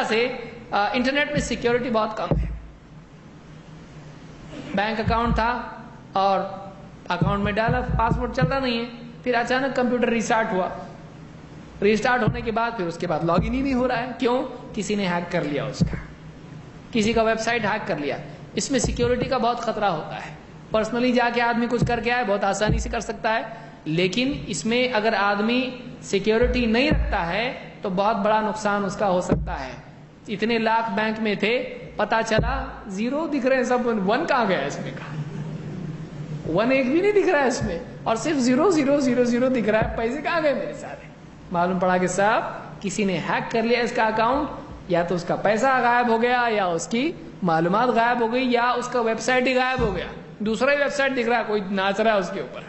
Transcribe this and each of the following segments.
سے انٹرنیٹ میں سیکیورٹی بہت کم ہے. بینک اکاؤنٹ تھا اور اکاؤنٹ میں ڈالا, پاسورڈ چلتا نہیں ہے, پھر اچانک کمپیوٹر ریسٹارٹ ہوا, ریسٹارٹ ہونے کے بعد پھر اس کے بعد لاگ ان ہی نہیں ہو رہا ہے. کیوں؟ کسی نے ہیک کر لیا, اس کا کسی کا ویب سائٹ ہیک کر لیا. اس میں سیکیورٹی کا بہت خطرہ ہوتا ہے. پرسنلی جا کے آدمی کچھ کر کے آئے بہت آسانی سے کر سکتا ہے, لیکن اس میں اگر آدمی سیکیورٹی نہیں رکھتا ہے تو بہت بڑا نقصان اس کا ہو سکتا ہے. اتنے لاکھ بینک میں تھے, پتا چلا زیرو دکھ رہے ہیں سب, ون کہاں گیا اس میں کا, ون ایک بھی نہیں دکھ رہا ہے اس میں, اور صرف زیرو زیرو زیرو زیرو دکھ رہا ہے. پیسے کہاں گئے میرے سارے؟ معلوم پڑا کہ صاحب کسی نے ہیک کر لیا اس کا اکاؤنٹ, یا تو اس کا پیسہ غائب ہو گیا, یا اس کی معلومات غائب ہو گئی, یا اس کا ویب سائٹ ہی غائب ہو گیا, دوسرا ہی ویب سائٹ دکھ رہا ہے, کوئی ناچ رہا ہے اس کے اوپر,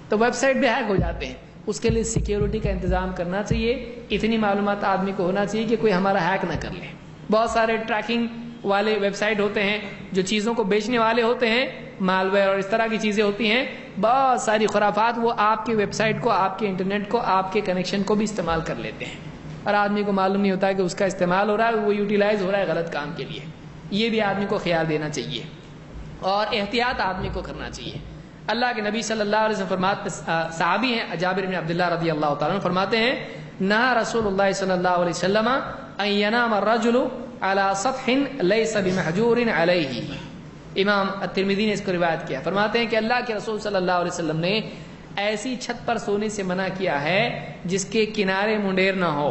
تو ویب سائٹ بھی ہیک ہو جاتے ہیں. اس کے لیے سیکیورٹی کا انتظام کرنا چاہیے. اتنی معلومات آدمی کو ہونا چاہیے کہ کوئی ہمارا ہیک نہ کر لے. بہت سارے ٹریکنگ والے ویب سائٹ ہوتے ہیں جو چیزوں کو بیچنے والے ہوتے ہیں, مال ویئر اور اس طرح کی چیزیں ہوتی ہیں, بہت ساری خرافات, وہ آپ کے ویب سائٹ کو, آپ کے انٹرنیٹ کو, آپ کے کنیکشن کو بھی استعمال کر لیتے ہیں, اور آدمی کو معلوم نہیں ہوتا کہ اس کا استعمال ہو رہا ہے, وہ یوٹیلائز ہو رہا ہے غلط کام کے لیے. یہ بھی آدمی کو خیال دینا چاہیے اور احتیاط آدمی کو کرنا چاہیے. اللہ کے نبی صلی اللہ علیہ وسلم فرماتے, صحابی ہیں جابر بن عبداللہ رضی اللہ تعالیٰ عنہ, فرماتے ہیں نہا رسول اللہ صلی اللہ علیہ وسلم ان ینام الرجل علی سطح لیس بمحجور علیہ. امام الترمذی نے اس کو روایت کیا, فرماتے ہیں کہ اللہ کے رسول صلی اللہ علیہ وسلم نے ایسی چھت پر سونے سے منع کیا ہے جس کے کنارے منڈیر نہ ہو.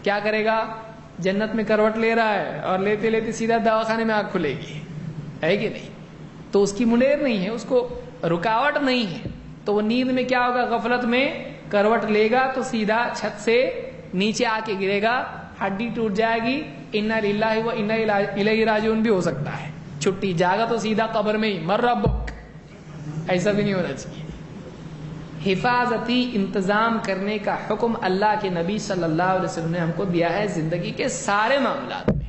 کیا کرے گا؟ جنت میں کروٹ لے رہا ہے اور لیتے لیتے سیدھا دواخانے میں آنکھ کھلے گی, ہے کہ نہیں؟ تو اس کی منڈیر نہیں ہے, اس کو رکاوٹ نہیں ہے, تو وہ نیند میں کیا ہوگا؟ غفلت میں کروٹ لے گا تو سیدھا چھت سے نیچے آ کے گرے گا, ہڈی ٹوٹ جائے گی, انا للہ و انا الیہ راجعون بھی ہو سکتا ہے. چھٹی جاگا تو سیدھا قبر میں ہی مر ربک. ایسا بھی نہیں ہونا چاہیے. حفاظتی انتظام کرنے کا حکم اللہ کے نبی صلی اللہ علیہ وسلم نے ہم کو دیا ہے زندگی کے سارے معاملات میں.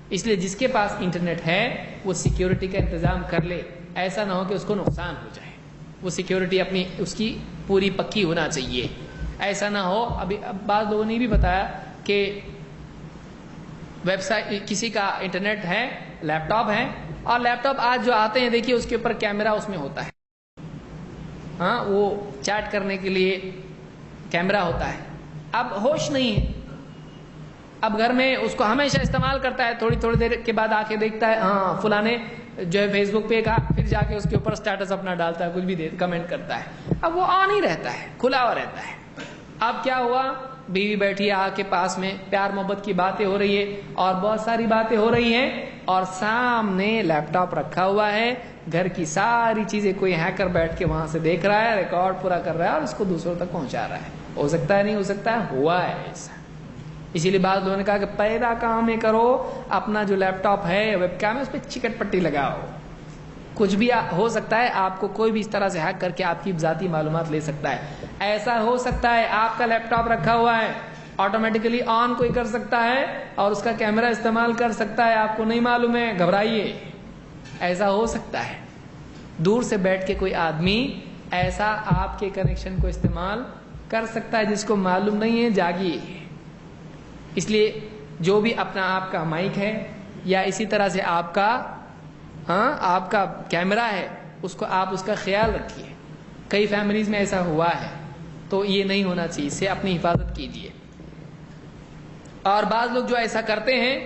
اس لیے جس کے پاس انٹرنیٹ ہے وہ سیکیورٹی کا انتظام کر لے, ایسا نہ ہو کہ اس کو نقصان ہو جائے. وہ سیکیورٹی اپنی اس کی پوری پکی ہونا چاہیے. ایسا نہ ہو, ابھی بعض لوگوں نے بھی بتایا کہ ویب سائٹ کسی کا انٹرنیٹ ہے, لیپ ٹاپ ہے, اور لیپ ٹاپ آج جو آتے ہیں دیکھیے اس کے اوپر کیمرہ اس میں ہوتا ہے, ہاں وہ چیٹ کرنے کے لیے کیمرہ ہوتا ہے. اب ہوش نہیں ہے, اب گھر میں اس کو ہمیشہ استعمال کرتا ہے, تھوڑی تھوڑی دیر کے بعد آ کے دیکھتا ہے ہاں فلاں نے جو ہے فیس بک پہ کہا, پھر جا کے اس کے اوپر اسٹیٹس اپنا ڈالتا ہے, کچھ بھی کمنٹ کرتا ہے. اب وہ آن ہی رہتا ہے, کھلا ہوا رہتا ہے. اب کیا ہوا؟ بیوی بیٹھی آ کے پاس میں, پیار محبت کی باتیں ہو رہی ہے اور بہت ساری باتیں ہو رہی ہیں, اور سامنے لیپ ٹاپ رکھا ہوا ہے, گھر کی ساری چیزیں کوئی ہیکر بیٹھ کے وہاں سے دیکھ رہا ہے, ریکارڈ پورا کر رہا ہے اور اس کو دوسروں تک پہنچا رہا ہے. ہو سکتا ہے نہیں ہو سکتا ہے, ہوا ہے ایسا. اسی لیے بعض لوگوں نے کہا کہ پیدا کام میں کرو, اپنا جو لیپ ٹاپ ہے ویب کیم ہے اس پہ چکٹ پٹی لگاؤ. کچھ بھی ہو سکتا ہے, آپ کو کوئی بھی اس طرح سے ہیک کر کے آپ کی ذاتی معلومات لے سکتا ہے. ایسا ہو سکتا ہے آپ کا لیپ ٹاپ رکھا ہوا ہے, آٹومیٹیکلی آن کوئی کر سکتا ہے اور اس کا کیمرہ استعمال کر سکتا ہے, آپ کو نہیں معلوم ہے, گھبرائیے. ایسا ہو سکتا ہے. دور سے بیٹھ کے کوئی آدمی ایسا آپ کے کنیکشن کو استعمال کر سکتا ہے, جس کو معلوم نہیں ہے, جاگیے. اس لیے جو بھی اپنا آپ کا مائک ہے یا اسی طرح سے آپ کا کیمرہ ہے, اس کو آپ اس کا خیال رکھیے. کئی فیملیز میں ایسا ہوا ہے, تو یہ نہیں ہونا چاہیے, اس سے اپنی حفاظت کیجیے. اور بعض لوگ جو ایسا کرتے ہیں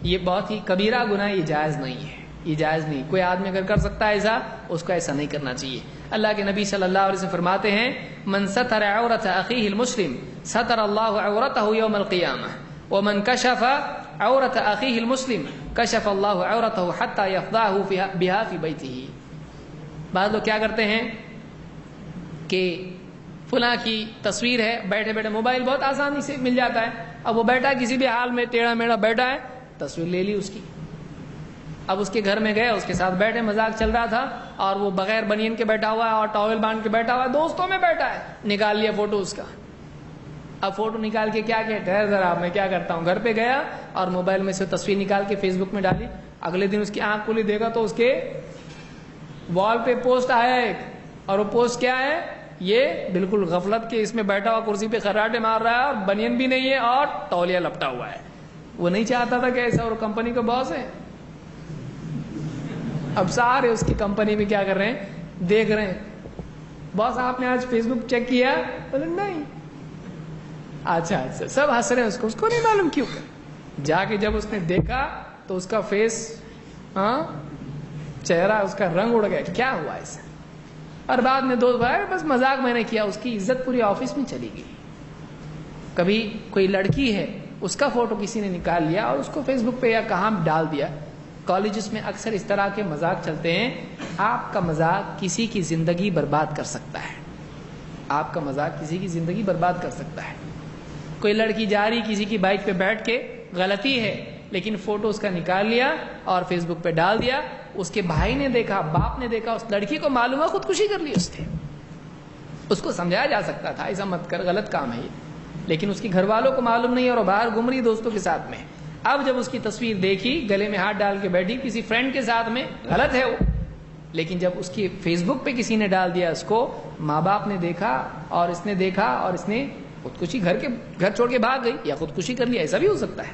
یہ بہت ہی کبیرہ گناہ, یہ جائز نہیں ہے, یہ جائز نہیں. کوئی آدمی اگر کر سکتا ہے ایسا, اس کو ایسا نہیں کرنا چاہیے. اللہ کے نبی صلی اللہ علیہ وسلم فرماتے ہیں من ستر عورت اخیہ المسلم ستر اللہ عورتہ یوم القیامہ ومن کشف عورت اخیہ المسلم کشف اللہ عورتہ حتی یفضحہ بہا فی بیتہ. بعض لوگ کیا کرتے ہیں کہ فلاں کی تصویر ہے, بیٹھے بیٹھے موبائل بہت آسانی سے مل جاتا ہے, اب وہ بیٹھا کسی بھی حال میں ٹیڑھا میڑھا بیٹھا ہے, تصویر لے لی اس کی. اب اس کے گھر میں گئے, اس کے ساتھ بیٹھے, مذاق چل رہا تھا, اور وہ بغیر بنین کے بیٹھا ہوا ہے اور ٹاول باندھ کے بیٹھا ہوا ہے, دوستوں میں بیٹھا ہے, نکال لیا فوٹو اس کا. اب فوٹو نکال کے کیا کہ ٹھہر ذرا میں کیا کرتا ہوں, گھر پہ گیا اور موبائل میں سے تصویر نکال کے فیس بک میں ڈالی. اگلے دن اس کی آنکھ کھلی, دیکھا تو اس کے وال پہ پوسٹ آیا ایک, اور وہ پوسٹ کیا ہے, یہ بالکل غفلت کے اس میں بیٹھا ہوا کرسی پہ خراٹے مار رہا ہے اور بنین بھی نہیں ہے اور تولیہ لپٹا ہوا ہے. وہ نہیں چاہتا تھا کہ ایسا، اور کمپنی کا باس ہے. اب سارے اس کی کمپنی میں کیا کر رہے ہیں، دیکھ رہے ہیں، باس آپ نے آج فیس بک چیک کیا؟ بولے نہیں. اچھا اچھا، سب ہنس رہے ہیں، اس کو نہیں معلوم کیوں. جا کے جب اس نے دیکھا تو اس کا فیس، چہرہ، اس کا رنگ اڑ گیا، کیا ہوا ایسا. اور بعد میں دوست بھائی بس مذاق میں نے کیا. اس کی عزت پوری آفس میں چلی گئی. کبھی کوئی لڑکی ہے، اس کا فوٹو کسی نے نکال لیا اور اس کو فیس بک پہ یا کہاں ڈال دیا. کالجز میں اکثر اس طرح کے مذاق چلتے ہیں. آپ کا مذاق کسی کی زندگی برباد کر سکتا ہے. آپ کا مذاق کسی کی زندگی برباد کر سکتا ہے. کوئی لڑکی جا رہی کسی کی بائک پہ بیٹھ کے، غلطی ہے لیکن فوٹو اس کا نکال لیا اور فیس بک پہ ڈال دیا. اس کے بھائی نے دیکھا، باپ نے دیکھا، اس لڑکی کو معلوم ہے خودکشی کر لی اس نے. اس کو سمجھایا جا سکتا تھا ایسا مت کر، غلط کام ہے یہ، لیکن اس کے گھر والوں کو معلوم نہیں اور باہر گھوم رہی دوستوں کے ساتھ میں. اب جب اس کی تصویر دیکھی، گلے میں ہاتھ ڈال کے بیٹھی کسی فرینڈ کے ساتھ میں، غلط ہے وہ، لیکن جب اس کی فیس بک پہ کسی نے ڈال دیا، اس کو ماں باپ نے دیکھا اور اس نے دیکھا اور اس نے خودکشی، گھر چھوڑ کے بھاگ گئی یا خودکشی کر لی. ایسا بھی ہو سکتا ہے.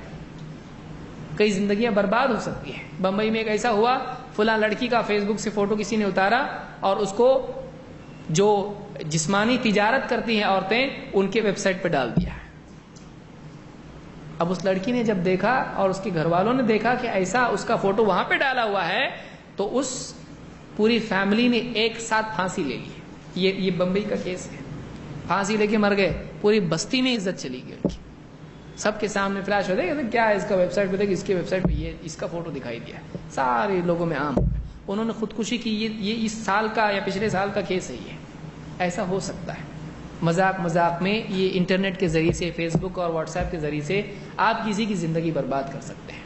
کئی زندگیاں برباد ہو سکتی ہیں. بمبئی میں ایک ایسا ہوا، فلاں لڑکی کا فیس بک سے فوٹو کسی نے اتارا اور اس کو جو جسمانی تجارت کرتی ہیں عورتیں، ان کے ویب سائٹ پہ ڈال دیا. اب اس لڑکی نے جب دیکھا اور اس کے گھر والوں نے دیکھا کہ ایسا اس کا فوٹو وہاں پہ ڈالا ہوا ہے، تو اس پوری فیملی نے ایک ساتھ پھانسی لے لی. یہ بمبئی کا کیس ہے. پھانسی لے کے مر گئے. پوری بستی میں عزت چلی گئی ان کی. سب کے سامنے فلیش ہو گیا، کیا ہے اس کا ویب سائٹ پہ، دیکھ اس کے ویب سائٹ پہ یہ اس کا فوٹو دکھائی دیا. سارے لوگوں میں عام. انہوں نے خودکشی کی. یہ اس سال کا یا پچھلے سال کا کیس ہے. یہ ایسا ہو سکتا ہے. مذاق میں یہ انٹرنیٹ کے ذریعے سے، فیس بک اور واٹس ایپ کے ذریعے سے آپ کسی کی زندگی برباد کر سکتے ہیں.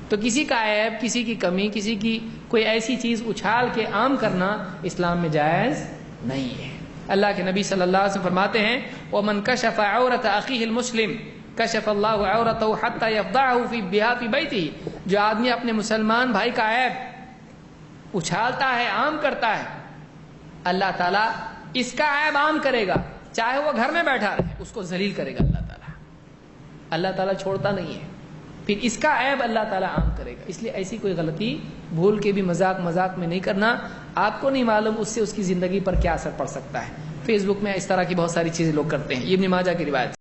تو کسی کا عیب، کسی کی کمی، کسی کی کوئی ایسی چیز اچھال کے عام کرنا اسلام میں جائز نہیں ہے. اللہ کے نبی صلی اللہ علیہ وسلم فرماتے ہیں وَمَنْ كَشَفَ عَوْرَةَ أَخِيهِ الْمُسْلِمِ كَشَفَ اللَّهُ عَوْرَتَهُ حَتَّى يَفْضَحَهُ فِي بِيْتِهِ. جو آدمی اپنے مسلمان بھائی کا عیب اچھالتا ہے، عام کرتا ہے، اللہ تعالیٰ اس کا عیب عام کرے گا، چاہے وہ گھر میں بیٹھا رہے، اس کو ذلیل کرے گا اللہ تعالیٰ. اللہ تعالیٰ چھوڑتا نہیں ہے. پھر اس کا عیب اللہ تعالیٰ عام کرے گا. اس لیے ایسی کوئی غلطی بھول کے بھی مذاق میں نہیں کرنا. آپ کو نہیں معلوم اس سے اس کی زندگی پر کیا اثر پڑ سکتا ہے. فیس بک میں اس طرح کی بہت ساری چیزیں لوگ کرتے ہیں. یہ ابن ماجہ کی روایت.